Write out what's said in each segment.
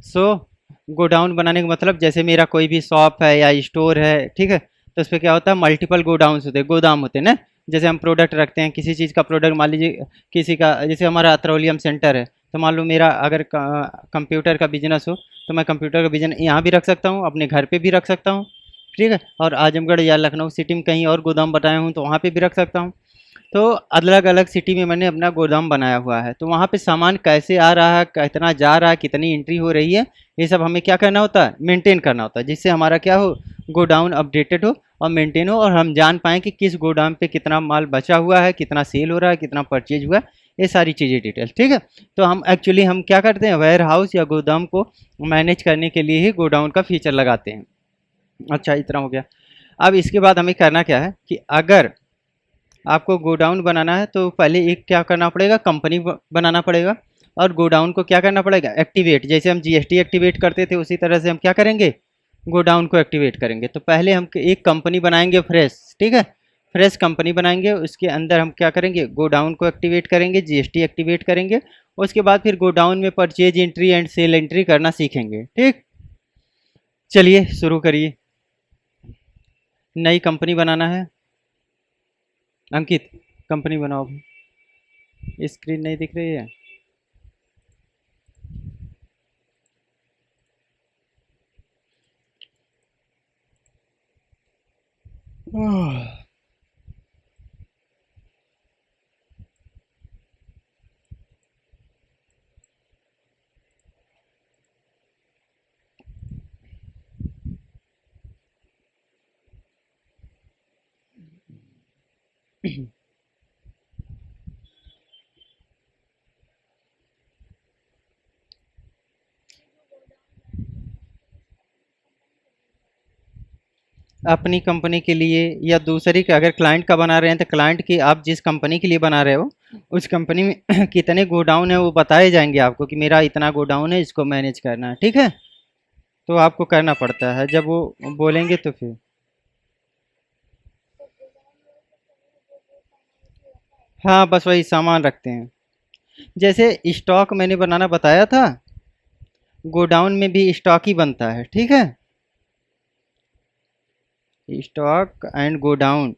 सो godown बनाने का मतलब जैसे मेरा कोई भी शॉप है या स्टोर है, ठीक है, तो उस पर क्या होता है, मल्टीपल गोडाउन्स होते हैं, गोदाम होते हैं ना। जैसे हम प्रोडक्ट रखते हैं, किसी चीज़ का प्रोडक्ट, मान लीजिए किसी का, जैसे हमारा पेट्रोलियम सेंटर है, तो मान लो मेरा अगर कंप्यूटर का बिजनेस हो, तो मैं कंप्यूटर का बिजनेस यहाँ भी रख सकता हूँ, अपने घर पे भी रख सकता हूँ, ठीक है, और आजमगढ़ या लखनऊ सिटी में कहीं और गोदाम बनाया हूँ तो वहाँ पे भी रख सकता हूँ। तो अलग-अलग सिटी में मैंने अपना गोदाम बनाया हुआ है, तो वहाँ पे सामान कैसे आ रहा है, कितना जा रहा है, कितनी एंट्री हो रही है, ये सब हमें क्या करना होता है, मेंटेन करना होता है, जिससे हमारा क्या हो, गोडाउन अपडेटेड हो और मेंटेन हो, और हम जान पाएँ कि किस गोदाम पे कितना माल बचा हुआ है, कितना सेल हो रहा है, कितना परचेज हुआ है, ये सारी चीज़ें डिटेल, ठीक है। तो हम एक्चुअली हम क्या करते हैं, वेयर हाउस या गोदाम को मैनेज करने के लिए ही गोडाउन का फीचर लगाते हैं। अच्छा, इतना हो गया। अब इसके बाद हमें करना क्या है कि अगर आपको गोडाउन बनाना है तो पहले एक क्या करना पड़ेगा, कंपनी बनाना पड़ेगा, और गोडाउन को क्या करना पड़ेगा, एक्टिवेट। जैसे हम जीएसटी एक्टिवेट करते थे उसी तरह से हम क्या करेंगे, गोडाउन को एक्टिवेट करेंगे। तो पहले हम एक कंपनी बनाएंगे फ्रेश, ठीक है, फ्रेश कंपनी बनाएंगे, उसके अंदर हम क्या करेंगे, गोडाउन को एक्टिवेट करेंगे, जीएसटी एक्टिवेट करेंगे, उसके बाद फिर गोडाउन में purchase entry and sale entry करना सीखेंगे, ठीक। चलिए शुरू करिए। नई कंपनी बनाना है, अंकित, कंपनी बनाओ। स्क्रीन नहीं दिख रही है। अपनी कंपनी के लिए या दूसरी के, अगर क्लाइंट का बना रहे हैं तो क्लाइंट की, आप जिस कंपनी के लिए बना रहे हो उस कंपनी में कितने गोडाउन है वो बताए जाएंगे आपको कि मेरा इतना गोडाउन है, इसको मैनेज करना है, ठीक है। तो आपको करना पड़ता है जब वो बोलेंगे तो फिर। हाँ, बस वही सामान रखते हैं। जैसे स्टॉक मैंने बनाना बताया था, गोडाउन में भी स्टॉक ही बनता है, ठीक है, स्टॉक एंड गोडाउन।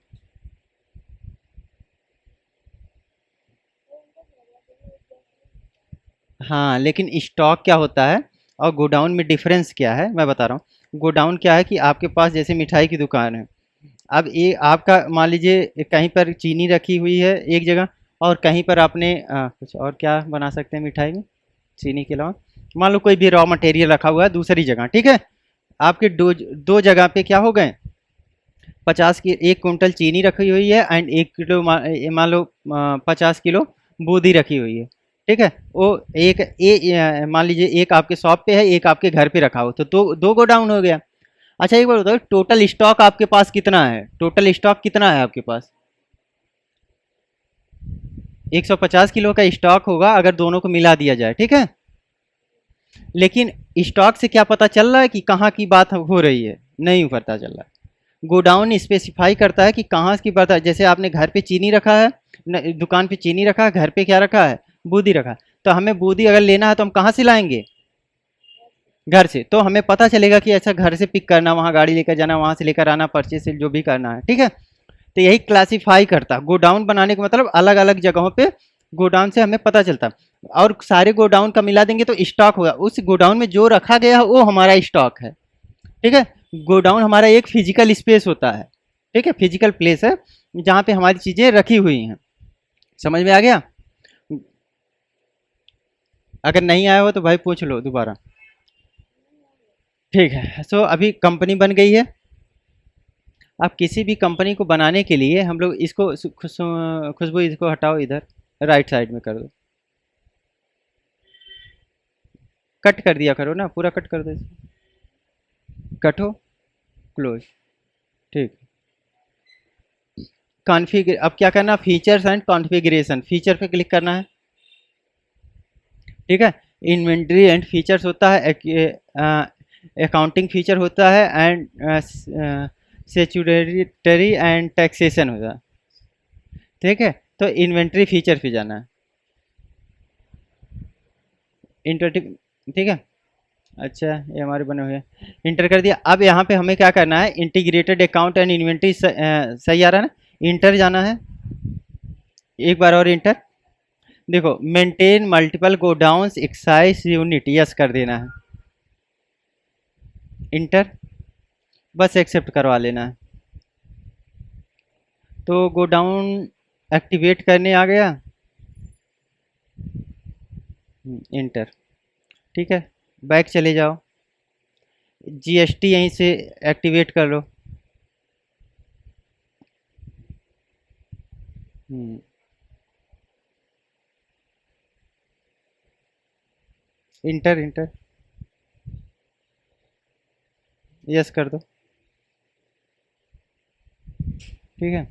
हाँ, लेकिन स्टॉक क्या होता है और गोडाउन में डिफरेंस क्या है, मैं बता रहा हूँ। गोडाउन क्या है कि आपके पास जैसे मिठाई की दुकान है, अब ये आपका मान लीजिए कहीं पर चीनी रखी हुई है एक जगह, और कहीं पर आपने कुछ और क्या बना सकते हैं मिठाई में चीनी के अलावा, मान लो कोई भी रॉ मटेरियल रखा हुआ है दूसरी जगह, ठीक है। आपके दो दो जगह पे क्या हो गए, 50 की 1 कुंटल चीनी रखी हुई है एंड 1 किलो मान लो 50 किलो बूंदी रखी हुई है, ठीक है। वो मान लीजिए एक आपके शॉप पे है, एक आपके घर पे रखा हो, तो दो दो गोडाउन हो गया। अच्छा, एक बार बताओ, टोटल स्टॉक आपके पास कितना है, टोटल स्टॉक कितना है आपके पास। 150 किलो का स्टॉक होगा अगर दोनों को मिला दिया जाए, ठीक है। लेकिन स्टॉक से क्या पता चल रहा है कि कहाँ की बात हो रही है, नहीं पता चल रहा है। गोडाउन स्पेसिफाई करता है कि कहाँ की बात है। जैसे आपने घर पे चीनी रखा है, दुकान पे चीनी रखा है, घर पे क्या रखा है, बूंदी रखा है, तो हमें बूंदी अगर लेना है तो हम कहाँ से लाएंगे, घर से। तो हमें पता चलेगा कि अच्छा घर से पिक करना, वहाँ गाड़ी लेकर जाना, वहाँ से लेकर आना, परचेज से जो भी करना है, ठीक है। तो यही क्लासिफाई करता है गोडाउन बनाने का मतलब, अलग अलग जगहों पे गोडाउन से हमें पता चलता है। और सारे गोडाउन का मिला देंगे तो स्टॉक होगा, उस गोडाउन में जो रखा गया है वो हमारा स्टॉक है, ठीक है। गोडाउन हमारा एक फिजिकल स्पेस होता है, ठीक है, फिजिकल प्लेस है जहाँ पे हमारी चीज़ें रखी हुई हैं। समझ में आ गया। अगर नहीं आया हो तो भाई पूछ लो दोबारा। ठीक है, सो अभी कंपनी बन गई है। आप किसी भी कंपनी को बनाने के लिए हम लोग इसको खुशबू इसको हटाओ इधर, राइट साइड में कर दो। कट कर दिया करो ना, पूरा कट कर दो इसको। कट हो, क्लोज, ठीक। कॉन्फ़िगर, अब क्या करना, फीचर्स एंड कॉन्फ़िगरेशन, फीचर पे क्लिक करना है, ठीक है। इन्वेंट्री एंड फीचर्स होता है, अकाउंटिंग फीचर होता है, एंड स्टैट्यूटरी एंड टैक्सेशन होता है, ठीक है। तो इन्वेंट्री फीचर पे जाना है। इंटर, ठीक है। अच्छा, ये हमारे बने हुए हैं, इंटर कर दिया। अब यहाँ पे हमें क्या करना है, इंटीग्रेटेड अकाउंट एंड इन्वेंट्री, सही आ रहा है ना, इंटर जाना है, एक बार और इंटर। देखो, maintain multiple godowns excise unit, yes कर देना है, इंटर, बस एक्सेप्ट करवा लेना है। तो गोडाउन एक्टिवेट करने आ गया, इंटर, ठीक है। बैक चले जाओ, जीएसटी यहीं से एक्टिवेट कर लो, इंटर, इंटर, यस कर दो, ठीक है।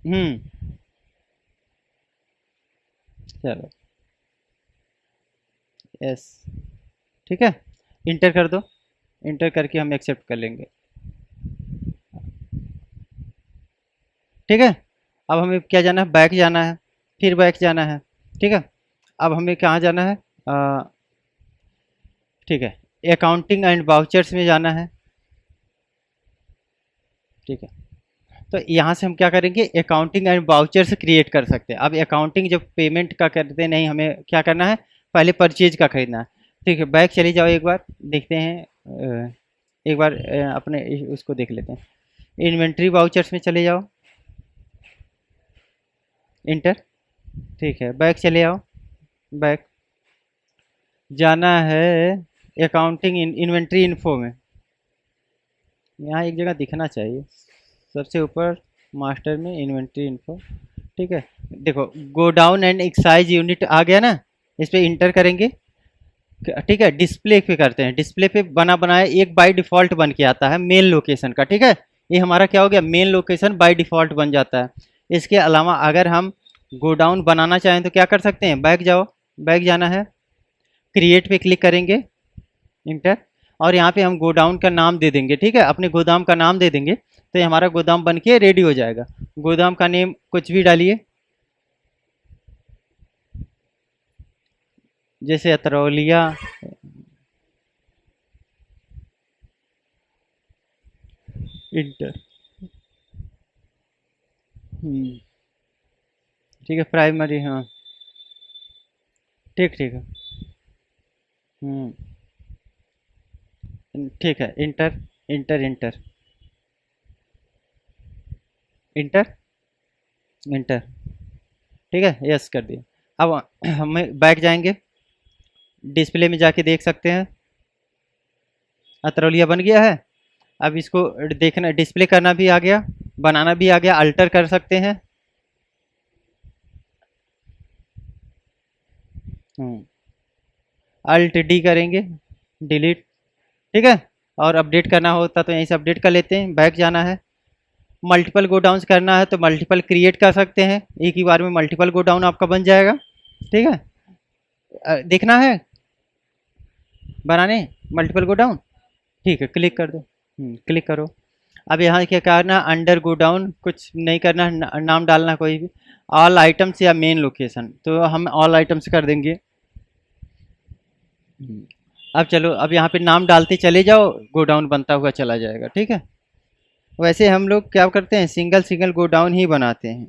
हम्म, चलो, यस, ठीक है, इंटर कर दो, इंटर करके हम एक्सेप्ट कर लेंगे, ठीक है। अब हमें क्या जाना है, बैक जाना है, फिर बैक जाना है, ठीक है। अब हमें कहाँ जाना है, ठीक है, अकाउंटिंग एंड वाउचर्स में जाना है, ठीक है। तो यहाँ से हम क्या करेंगे, अकाउंटिंग एंड वाउचर्स क्रिएट कर सकते हैं। अब अकाउंटिंग जब पेमेंट का करते नहीं, हमें क्या करना है, पहले परचेज का खरीदना है, ठीक है। बैक चले जाओ, एक बार देखते हैं, एक बार अपने उसको देख लेते हैं, इन्वेंट्री वाउचर्स में चले जाओ, इंटर, ठीक है। बैक चले आओ, बैक जाना है, अकाउंटिंग इन्वेंट्री इन्फो में, यहाँ एक जगह दिखना चाहिए, सबसे ऊपर मास्टर में इन्वेंट्री इन्फो, ठीक है। देखो, गोडाउन एंड एक्साइज यूनिट आ गया ना, इस पर इंटर करेंगे, ठीक है। डिस्प्ले पे करते हैं, डिस्प्ले पे बना बनाया एक बाय डिफ़ॉल्ट बन के आता है मेन लोकेशन का, ठीक है। ये हमारा क्या हो गया, मेन लोकेशन बाय डिफ़ॉल्ट बन जाता है। इसके अलावा अगर हम गोडाउन बनाना चाहें तो क्या कर सकते हैं, बैक जाओ, बैक जाना है, क्रिएट पे क्लिक करेंगे, इंटर, और यहाँ पे हम गोडाउन का नाम दे देंगे, ठीक है, अपने गोदाम का नाम दे देंगे, तो ये हमारा गोदाम बन के रेडी हो जाएगा। गोदाम का नेम कुछ भी डालिए, जैसे अतरौलिया, इंटर, ठीक है, प्राइमरी, हाँ, ठीक, ठीक है, हम्म, ठीक है, enter, enter, enter, enter, enter, ठीक है, यस कर दिया। अब हमें बैक जाएंगे, डिस्प्ले में जाके देख सकते हैं, अतरौलिया बन गया है। अब इसको देखना, डिस्प्ले करना भी आ गया, बनाना भी आ गया, अल्टर कर सकते हैं, अल्ट डी करेंगे, डिलीट, ठीक है। और अपडेट करना होता तो यहीं से अपडेट कर लेते हैं, बैक जाना है, मल्टीपल गोडाउंस करना है तो मल्टीपल क्रिएट कर सकते हैं, एक ही बार में मल्टीपल गोडाउन आपका बन जाएगा, ठीक है। देखना है बनाने मल्टीपल गोडाउन, ठीक है, क्लिक कर दो, क्लिक करो। अब यहाँ क्या करना, अंडर गोडाउन कुछ नहीं करना, नाम डालना कोई भी, ऑल आइटम्स या मेन लोकेशन, तो हम ऑल आइटम्स कर देंगे। अब चलो, अब यहाँ पे नाम डालते चले जाओ, गोडाउन बनता हुआ चला जाएगा, ठीक है। वैसे हम लोग क्या करते हैं, सिंगल सिंगल गोडाउन ही बनाते हैं।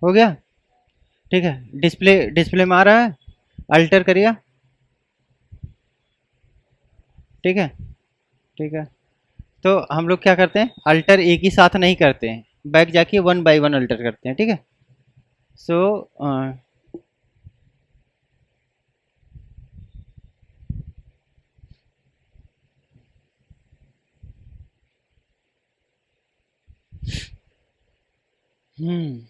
हो गया। ठीक है, डिस्प्ले डिस्प्ले में आ रहा है, अल्टर करिएगा। ठीक है। ठीक है, तो हम लोग क्या करते हैं, अल्टर एक ही साथ नहीं करते हैं, बैक जाके वन बाय वन अल्टर करते हैं। ठीक है। सो हम्म,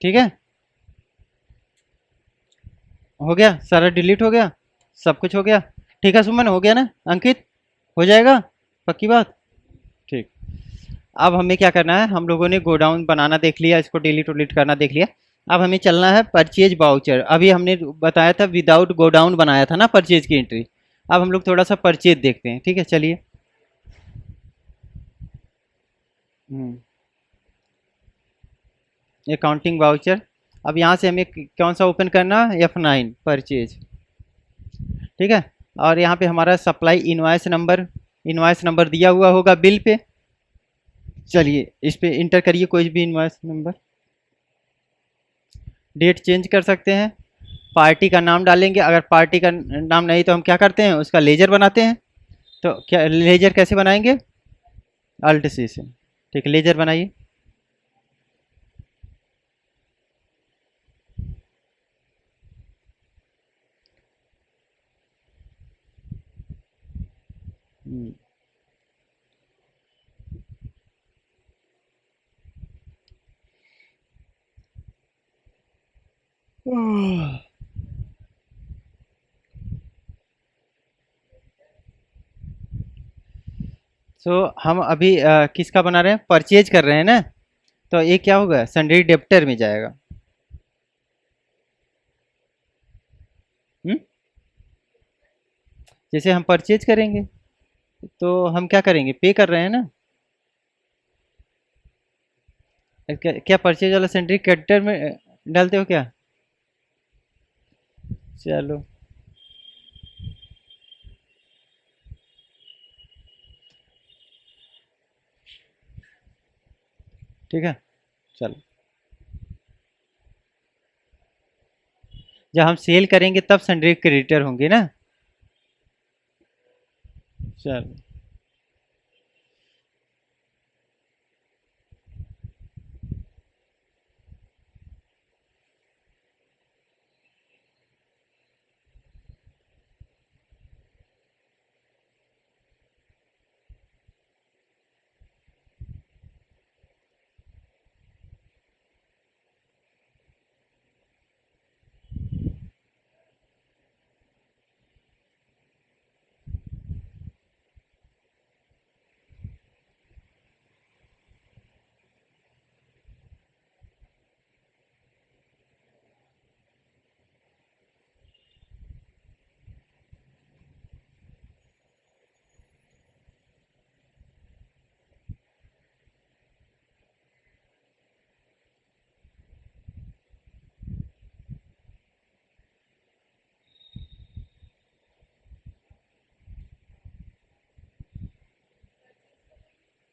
ठीक है, हो गया, सारा डिलीट हो गया, सब कुछ हो गया। ठीक है सुमन, हो गया ना, अंकित हो जाएगा, पक्की बात। ठीक। अब हमें क्या करना है, हम लोगों ने गोडाउन बनाना देख लिया, इसको डिलीट उलीट करना देख लिया। अब हमें चलना है परचेज बाउचर। अभी हमने बताया था विदाउट गोडाउन बनाया था ना परचेज की एंट्री। अब हम लोग थोड़ा सा परचेज देखते हैं। ठीक है, चलिए। Accounting voucher. अब यहाँ से हमें कौन सा ओपन करना है, F9 परचेज। ठीक है। और यहाँ पे हमारा सप्लाई इनवाइस नंबर दिया हुआ होगा बिल पे। चलिए इस पे इंटर करिए कोई भी इनवाइस नंबर। डेट चेंज कर सकते हैं, पार्टी का नाम डालेंगे, अगर पार्टी का नाम नहीं तो हम क्या करते हैं, उसका लेजर बनाते हैं। तो क्या लेजर कैसे बनाएंगे, अल्ट सी से। ठीक है, लेजर बनाइए। हम्म। सो हम अभी किसका बना रहे हैं, परचेज कर रहे हैं ना। तो ये क्या होगा, सन्डे डेप्टर में जाएगा। हम्म। जैसे हम परचेज करेंगे तो हम क्या करेंगे, पे कर रहे हैं ना। क्या परचेज वाला सन्डे कैरेक्टर में डालते हो क्या। चलो। ठीक है, चलो। जब हम सेल करेंगे तब सन्डे क्रेडिटर होंगे ना। चलो।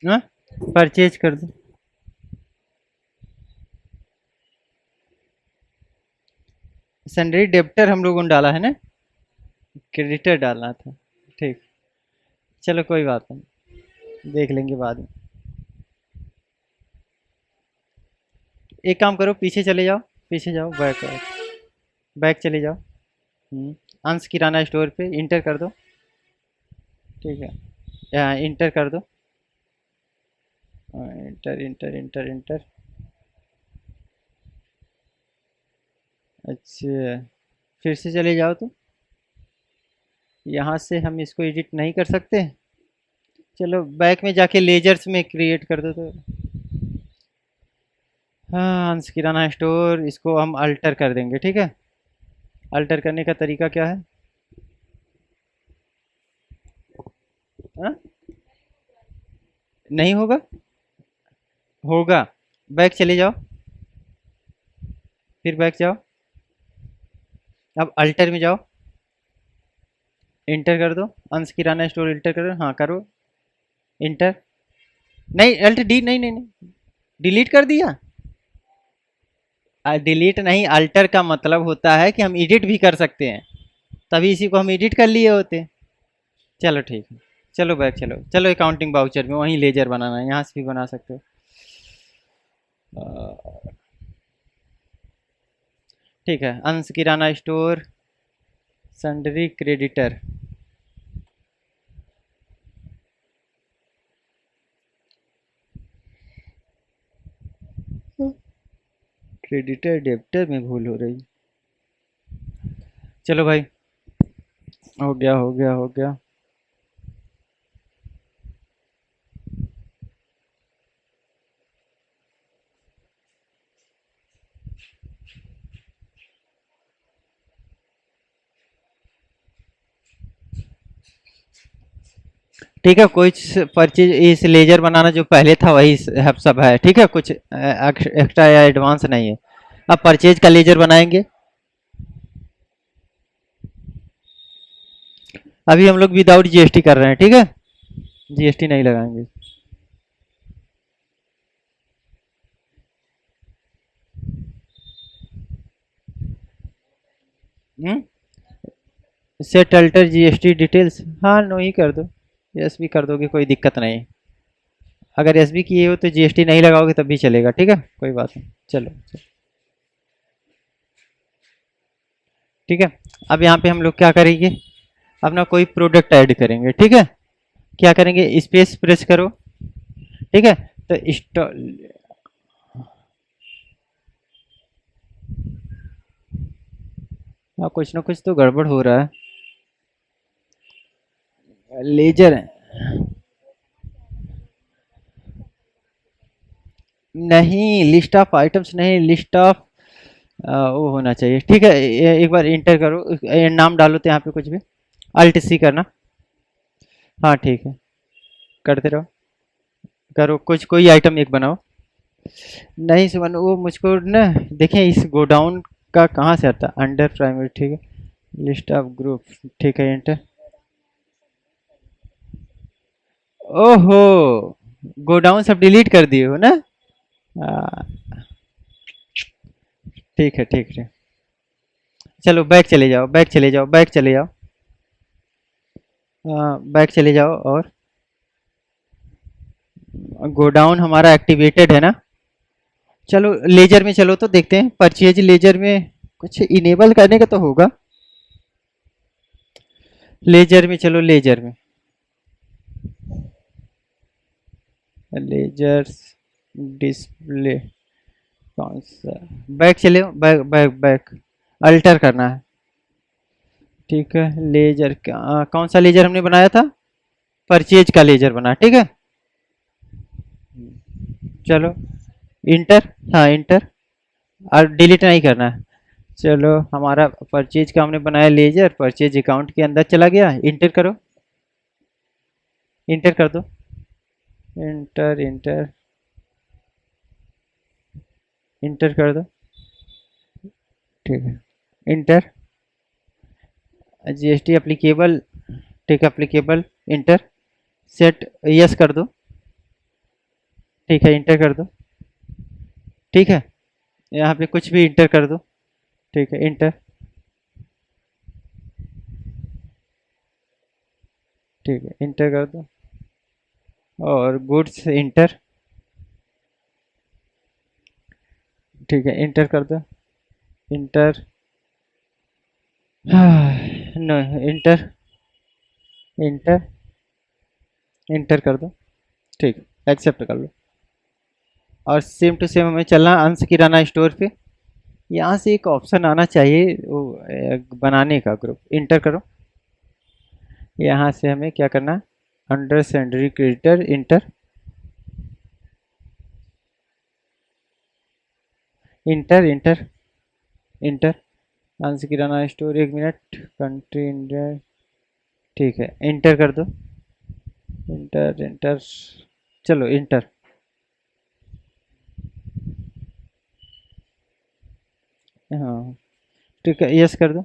हाँ, परचेज कर दो। सन्डे डेप्टर हम लोगों ने डाला है ना, क्रेडिटर डालना था। ठीक। चलो कोई बात नहीं, देख लेंगे बाद में। एक काम करो, पीछे चले जाओ, पीछे जाओ, बैक बैक चले जाओ। अंश किराना स्टोर पे इंटर कर दो। ठीक है, यहाँ इंटर कर दो। Inter enter enter inter. अच्छा, फिर से चले जाओ तो। यहाँ से हम इसको एडिट नहीं कर सकते। चलो बैक में जाके लेजर्स में क्रिएट कर दो तो। हाँ, अंश किराना स्टोर, इसको हम अल्टर कर देंगे। ठीक है, अल्टर करने का तरीका क्या है। हाँ? नहीं होगा, होगा। बैक चले जाओ, फिर बैक जाओ। अब अल्टर में जाओ, इंटर कर दो। अंश किराना स्टोर इंटर करो, हाँ करो, इंटर। नहीं अल्ट डी, नहीं नहीं नहीं, डिलीट कर दिया। डिलीट नहीं, अल्टर का मतलब होता है कि हम एडिट भी कर सकते हैं, तभी इसी को हम एडिट कर लिए होते। चलो ठीक है, चलो बैक चलो, चलो अकाउंटिंग बाउचर में वहीं लेजर बनाना है, यहाँ से भी बना सकते हो। अ, ठीक है, Ansh kirana store, sundry creditor. Creditor debtor में भूल हो रही। चलो भाई, हो गया हो गया हो गया। ठीक है, कुछ परचेज इस लेजर बनाना जो पहले था वही सब है, ठीक है, कुछ एक्स्ट्रा या एडवांस नहीं है। अब परचेज का लेजर बनाएंगे। अभी हम लोग विदाउट जीएसटी कर रहे हैं, ठीक है, जीएसटी नहीं लगाएंगे। हम्म, सेट अल्टर जीएसटी डिटेल्स, हाँ नो ही कर दो, यस भी कर दोगे कोई दिक्कत नहीं। अगर एस बी किए हो तो जीएसटी नहीं लगाओगे तब भी चलेगा, ठीक है, कोई बात नहीं। चलो ठीक है, अब यहाँ पे हम लोग क्या करेंगे, अपना कोई प्रोडक्ट ऐड करेंगे, ठीक है। क्या करेंगे, स्पेस प्रेस करो, ठीक है। तो हाँ, कुछ ना कुछ तो गड़बड़ हो रहा है। लेजर नहीं, लिस्ट ऑफ आइटम्स नहीं, लिस्ट ऑफ वो होना चाहिए, ठीक है। एक बार इंटर करो, नाम डालो तो यहाँ पे कुछ भी, अल्ट सी करना। हाँ ठीक है, करते रहो, करो कुछ, कोई आइटम एक बनाओ। नहीं सुमन, वो मुझको ना, देखें इस गोडाउन का कहाँ से आता, अंडर प्राइमरी, ठीक है, लिस्ट ऑफ ग्रुप, ठीक है, इंटर। ओहो, गोडाउन सब डिलीट कर दिए हो ना। आ, ठीक है ठीक है, चलो बैक चले जाओ, बैक चले जाओ, बैक चले जाओ, बैक चले जाओ, और गोडाउन हमारा एक्टिवेटेड है ना। चलो लेजर में चलो तो देखते हैं, परचेज लेजर में कुछ इनेबल करने का तो होगा। लेजर में चलो, लेजर में, लेजर डिस्प्ले, कौन सा, बैक चले, बैक बैक बैक, अल्टर करना है, ठीक है। लेजर कौन सा लेजर हमने बनाया था, परचेज का लेजर बना, ठीक है। चलो इंटर, हाँ इंटर, और डिलीट नहीं करना है। चलो हमारा परचेज का हमने बनाया लेजर, परचेज अकाउंट के अंदर चला गया, इंटर करो, इंटर कर दो, इंटर इंटर, इंटर कर दो, ठीक है, इंटर, जीएसटी एप्लीकेबल, ठीक है, एप्लीकेबल, इंटर, सेट यस कर दो, ठीक है, इंटर कर दो, ठीक है, यहाँ पे कुछ भी इंटर कर दो, ठीक है, इंटर, ठीक है, इंटर कर दो, और गुड्स इंटर, ठीक है, इंटर कर दो, enter, no, enter, enter, enter कर दो, ठीक, एक्सेप्ट कर लो। और सेम टू सेम हमें चलना अंश किराना स्टोर पे, यहाँ से एक ऑप्शन आना चाहिए वो बनाने का, ग्रुप इंटर करो। यहाँ से हमें क्या करना है, under sundry creditor, inter, enter enter, inter, अंश किराना स्टोर, एक मिनट, कंट्री इंडिया, ठीक है, इंटर कर दो, इंटर इंटर, चलो इंटर, हाँ ठीक है, यस कर दो,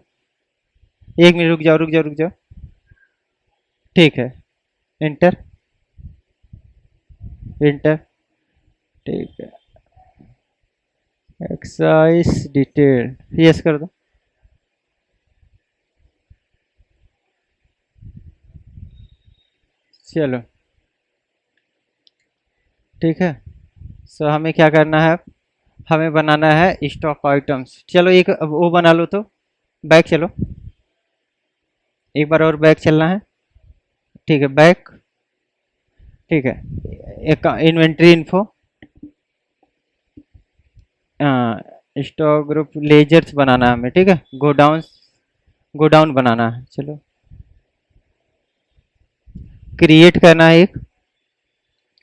एक मिनट रुक जाओ रुक जाओ रुक जाओ, ठीक है, इंटर, इंटर। ठीक है, एक्साइज डिटेल यस कर दो। चलो ठीक है। सो हमें क्या करना है, हमें बनाना है स्टॉक आइटम्स। चलो एक अब वो बना लो तो, बैक चलो, एक बार और बैक चलना है। ठीक है बैक। ठीक है, एक inventory info, stock group ledgers बनाना है हमें। ठीक है, गोडाउन बनाना है। चलो क्रिएट करना है एक,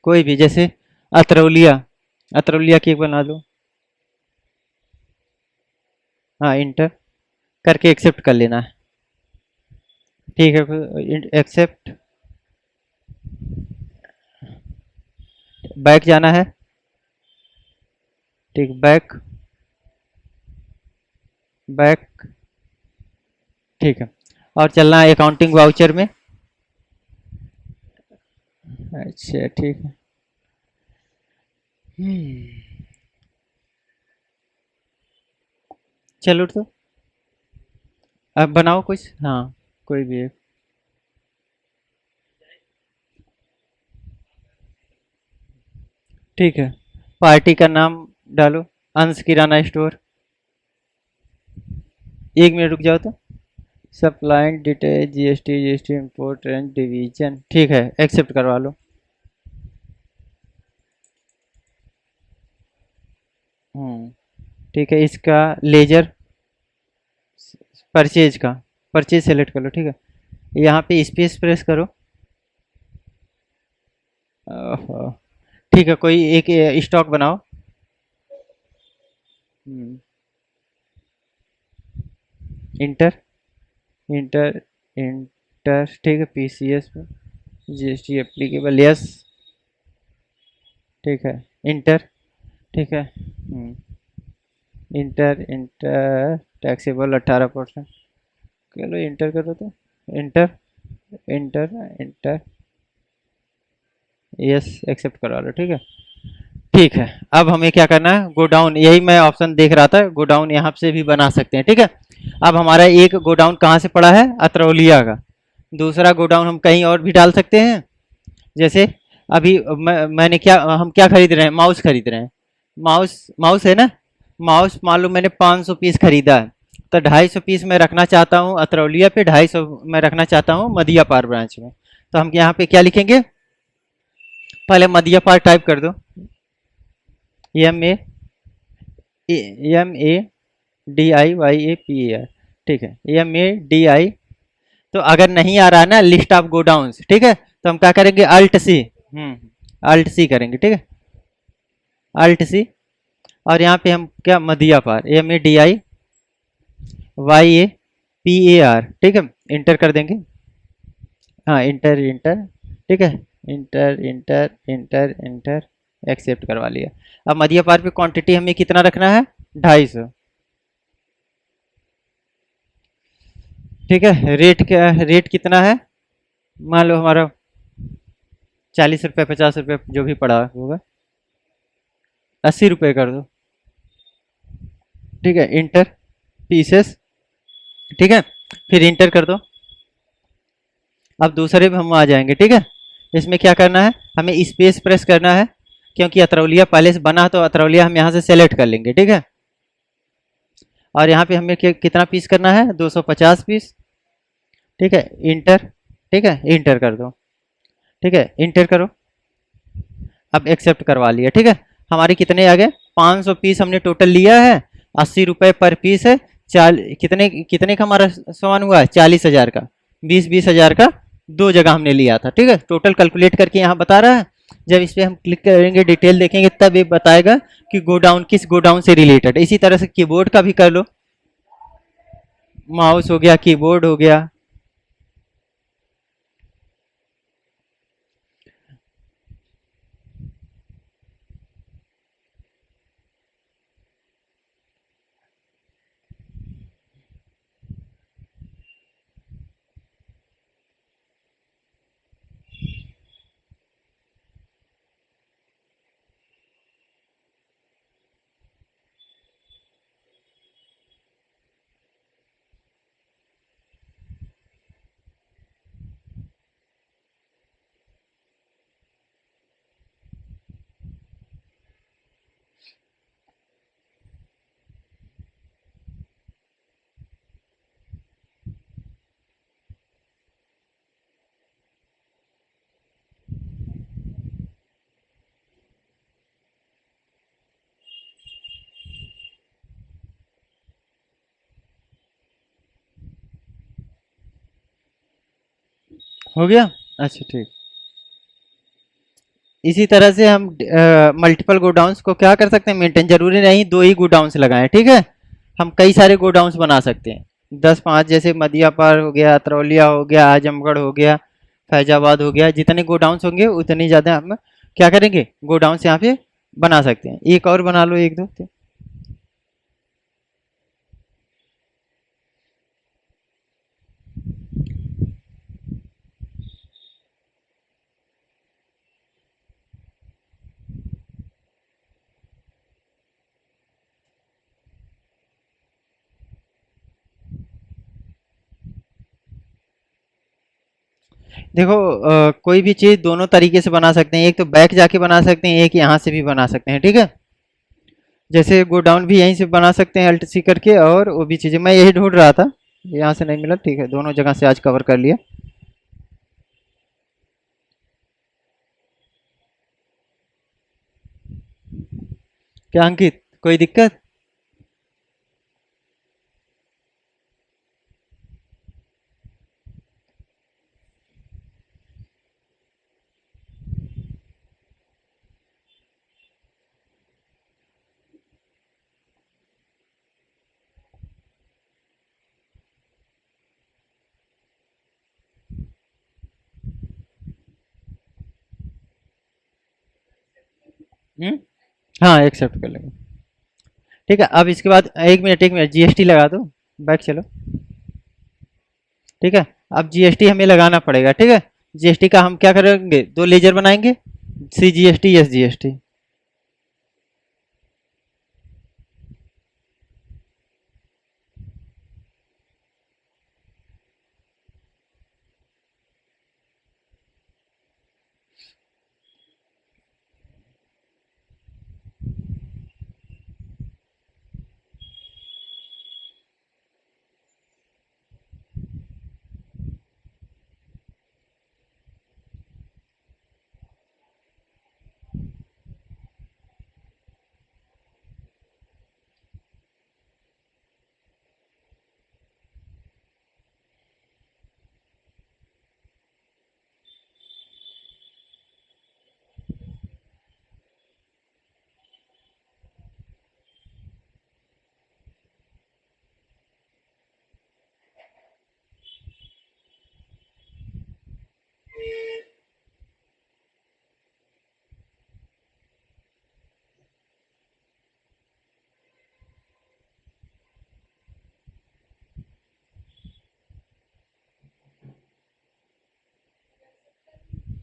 कोई भी, जैसे अतरौलिया, अतरौलिया केक बना दो। हाँ इंटर करके एक्सेप्ट कर लेना है। ठीक है एक्सेप्ट, बैक जाना है। ठीक बैक, बैक। ठीक है, और चलना है अकाउंटिंग वाउचर में। अच्छा ठीक है। चलो तो अब बनाओ कुछ, हाँ कोई भी एक। ठीक है, पार्टी का नाम डालो, अंश किराना स्टोर। एक मिनट रुक जाओ तो, supply detail GST, GST import range division. ठीक है एक्सेप्ट करवा लो। हम्म। ठीक है, इसका लेजर परचेज का, परचेज सेलेक्ट कर लो। ठीक है, यहाँ पे स्पेस प्रेस करो। ओहो, ठीक है कोई एक स्टॉक बनाओ। Inter, enter, enter. ठीक है पीसीएस में जीएसटी एप्लीकेबल यस। ठीक है इंटर। ठीक है इंटर, इंटर टैक्सेबल 18%। चलो इंटर करो तो, enter, enter, enter yes accept करवा लो। ठीक है, ठीक है। अब हमें क्या करना है, गोडाउन, यही मैं ऑप्शन देख रहा था, गोडाउन यहाँ से भी बना सकते हैं। ठीक है, अब हमारा एक गोडाउन कहाँ से पड़ा है, अतरौलिया का। दूसरा गोडाउन हम कहीं और भी डाल सकते हैं, जैसे अभी मैंने क्या, हम क्या खरीद रहे हैं, माउस खरीद रहे हैं। माउस, माउस है ना, माउस मान लो मैंने 500 पीस खरीदा है, तो 250 पीस मैं रखना चाहता हूँ अतरौलिया पे, 250 मैं रखना चाहता हूँ मदिया पार ब्रांच में। तो हम यहाँ पे क्या लिखेंगे, पहले मदिया पार टाइप कर दो, M A, M A D I Y A P A R. ठीक है, एम ए डी आई। तो अगर नहीं आ रहा है ना लिस्ट ऑफ गोडाउन्स, ठीक है, तो हम क्या करेंगे, अल्ट सी, अल्ट सी करेंगे। ठीक है, अल्ट सी, और यहाँ पे हम क्या, Madiyapar, M A D I Y A P A R. ठीक है, इंटर कर देंगे। हाँ इंटर, इंटर। ठीक है, enter, enter, enter, enter accept करवा लिया। अब मदिया पार पे क्वांटिटी हमें कितना रखना है, 250। ठीक है, रेट क्या, रेट कितना है, मान लो हमारा 40 रुपये, 50 रुपये जो भी पड़ा होगा, 80 रुपये कर दो। ठीक है इंटर, पीसेस। ठीक है, फिर इंटर कर दो। अब दूसरे पे हम आ जाएंगे। ठीक है, इसमें क्या करना है, हमें स्पेस प्रेस करना है, क्योंकि अतरौलिया पहले से बना, तो अतरौलिया हम यहाँ से सेलेक्ट कर लेंगे। ठीक है, और यहाँ पे हमें कितना पीस करना है, 250 पीस। ठीक है इंटर। ठीक है इंटर कर दो। ठीक है इंटर करो, अब एक्सेप्ट करवा लिया। ठीक है, हमारे कितने आ गए, 500 पीस हमने टोटल लिया है, 80 रुपये पर पीस है। चाल कितने कितने का हमारा सामान हुआ है, 40,000 का, 20-20 हज़ार का, दो जगह हमने लिया था। ठीक है, टोटल कैलकुलेट करके यहाँ बता रहा है। जब इस पर हम क्लिक करेंगे, डिटेल देखेंगे, तब ये बताएगा कि गोडाउन किस गोडाउन से रिलेटेड है। इसी तरह से कीबोर्ड का भी कर लो, माउस हो गया, कीबोर्ड हो गया। हो गया। अच्छा ठीक। इसी तरह से हम मल्टीपल गोडाउंस को क्या कर सकते हैं मेंटेन, जरूरी नहीं दो ही गोडाउंस लगाएं, ठीक है, हम कई सारे गोडाउंस बना सकते हैं, 10-5, जैसे मदियापार हो गया, अतरौलिया हो गया, आजमगढ़ हो गया, फैजाबाद हो गया, जितने गोडाउंस होंगे उतनी ज़्यादा हम क्या करेंगे गोडाउंस यहाँ पे बना सकते हैं। एक और बना लो, एक दो तीन। देखो कोई भी चीज़ दोनों तरीके से बना सकते हैं, एक तो बैक जाके बना सकते हैं, एक यहाँ से भी बना सकते हैं, ठीक है। जैसे गोडाउन भी यहीं से बना सकते हैं अल्ट सी करके, और वो भी चीज़ें मैं यही ढूंढ रहा था, यहाँ से नहीं मिला, ठीक है, दोनों जगह से आज कवर कर लिया। क्या अंकित, कोई दिक्कत? हम्म, हाँ एक्सेप्ट कर लेंगे। ठीक है, अब इसके बाद एक मिनट जीएसटी लगा दो, बैक चलो। ठीक है, अब जीएसटी हमें लगाना पड़ेगा, ठीक है। जीएसटी का हम क्या करेंगे, दो लेजर बनाएंगे, सी जीएसटी, एस जीएसटी।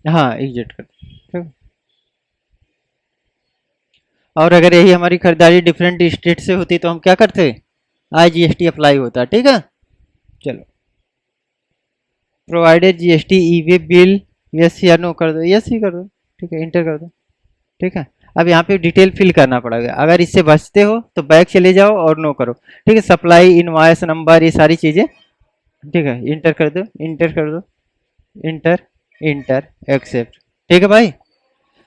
हाँ एग्जिट कर, ठीक। और अगर यही हमारी खरीदारी डिफरेंट स्टेट से होती तो हम क्या करते, आई जीएसटी अप्लाई होता, ठीक है। चलो, प्रोवाइडेड जीएसटी ई वे बिल, यस या नो कर दो, यस ही कर दो, ठीक है, इंटर कर दो। ठीक है, अब यहाँ पे डिटेल फिल करना पड़ेगा, अगर इससे बचते हो तो बैक चले जाओ और नो करो, ठीक है। सप्लाई इनवॉइस नंबर, ये सारी चीज़ें, ठीक है, इंटर कर दो, इंटर कर दो, इंटर, इंटर, एक्सेप्ट। ठीक है भाई,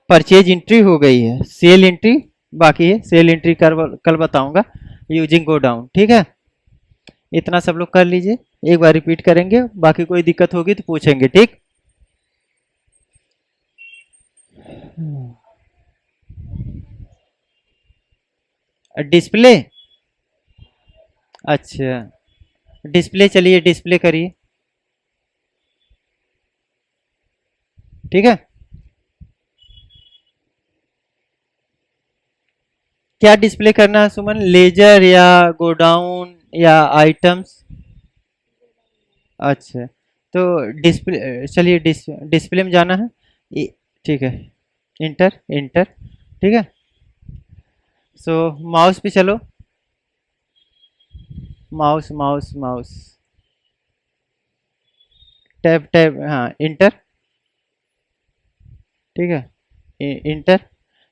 परचेज एंट्री हो गई है, सेल एंट्री बाकी है, सेल एंट्री कल बताऊंगा यूजिंग गो डाउन, ठीक है। इतना सब लोग कर लीजिए, एक बार रिपीट करेंगे, बाकी कोई दिक्कत होगी तो पूछेंगे, ठीक। डिस्प्ले, अच्छा, डिस्प्ले चलिए डिस्प्ले करिए, ठीक है। क्या डिस्प्ले करना है सुमन, लेजर या गोडाउन या आइटम्स? अच्छा, तो डिस्प्ले चलिए डिस्प्ले में जाना है, ठीक है, इंटर, इंटर, ठीक है। सो माउस पे चलो, mouse mouse mouse, tab tab, हाँ इंटर, ठीक है, इंटर।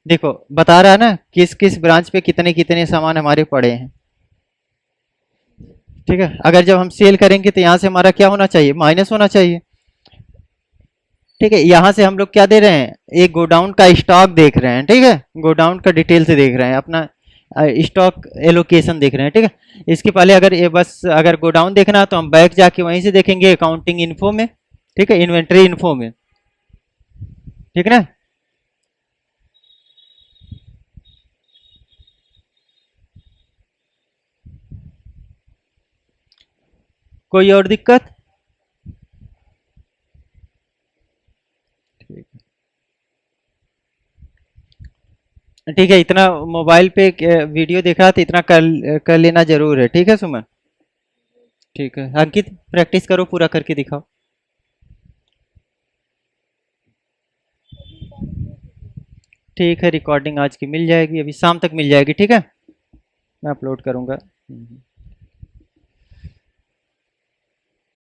देखो बता रहा है ना किस किस ब्रांच पे कितने कितने सामान हमारे पड़े हैं, ठीक है। अगर जब हम सेल करेंगे तो यहाँ से हमारा क्या होना चाहिए, माइनस होना चाहिए, ठीक है। यहाँ से हम लोग क्या दे रहे हैं, एक गोडाउन का स्टॉक देख रहे हैं, ठीक है, गोडाउन का डिटेल से देख रहे हैं, अपना स्टॉक एलोकेशन देख रहे हैं, ठीक है। इसके पहले अगर ये बस अगर गोडाउन देखना है तो हम बैक जाके वहीं से देखेंगे अकाउंटिंग इन्फो में, ठीक है, इन्वेंटरी इन्फो में, ठीक है ना। कोई और दिक्कत? ठीक ठीक है, इतना मोबाइल पे वीडियो देखा तो इतना कर कर लेना जरूर है, ठीक है सुमन। ठीक है अंकित, प्रैक्टिस करो, पूरा करके दिखाओ। ठीक है, रिकॉर्डिंग आज की मिल जाएगी, अभी शाम तक मिल जाएगी, ठीक है, मैं अपलोड करूँगा।